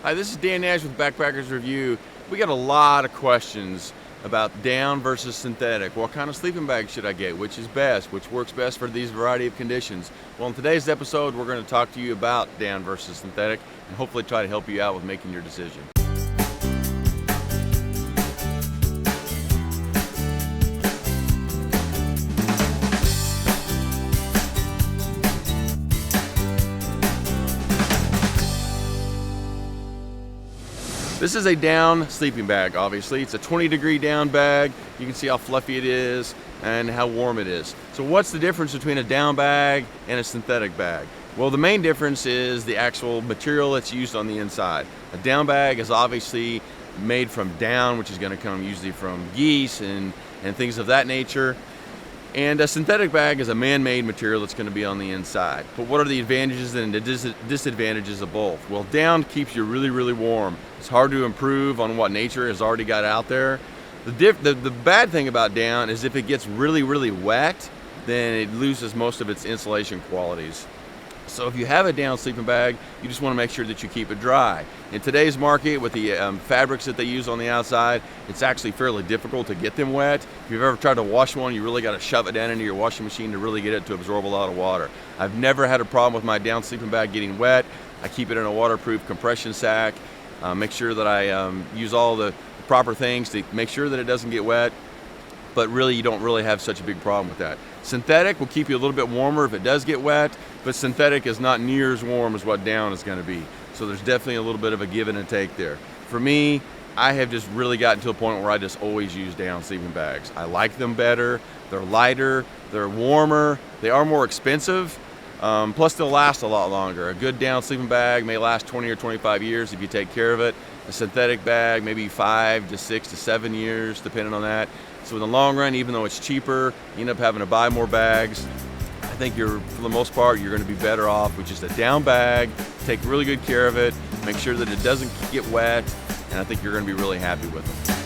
Hi, this is Dan Nash with Backpackers Review. We got a lot of questions about down versus synthetic. What kind of sleeping bag should I get? Which is best? Which works best for these variety of conditions? Well, in today's episode, we're going to talk to you about down versus synthetic and hopefully try to help you out with making your decision. This is a down sleeping bag, obviously. It's a 20-degree down bag. You can see how fluffy it is and how warm it is. So what's the difference between a down bag and a synthetic bag? Well, the main difference is the actual material that's used on the inside. A down bag is obviously made from down, which is going to come usually from geese and things of that nature. And a synthetic bag is a man-made material that's going to be on the inside. But what are the advantages and the disadvantages of both? Well, down keeps you really, really warm. It's hard to improve on what nature has already got out there. The bad thing about down is if it gets really, really wet, then it loses most of its insulation qualities. So if you have a down sleeping bag, you just want to make sure that you keep it dry. In today's market, with the fabrics that they use on the outside, it's actually fairly difficult to get them wet. If you've ever tried to wash one, you really got to shove it down into your washing machine to really get it to absorb a lot of water. I've never had a problem with my down sleeping bag getting wet. I keep it in a waterproof compression sack. Make sure that I use all the proper things to make sure that it doesn't get wet. But really, you don't really have such a big problem with that. Synthetic will keep you a little bit warmer if it does get wet, but synthetic is not near as warm as what down is going to be. So there's definitely a little bit of a give and a take there. For me, I have just really gotten to a point where I just always use down sleeping bags. I like them better, they're lighter, they're warmer, they are more expensive, plus they'll last a lot longer. A good down sleeping bag may last 20 or 25 years if you take care of it. A synthetic bag, maybe 5 to 6 to 7 years, depending on that. So in the long run, even though it's cheaper, you end up having to buy more bags. I think for the most part, you're going to be better off with just a down bag. Take really good care of it. Make sure that it doesn't get wet, and I think you're going to be really happy with them.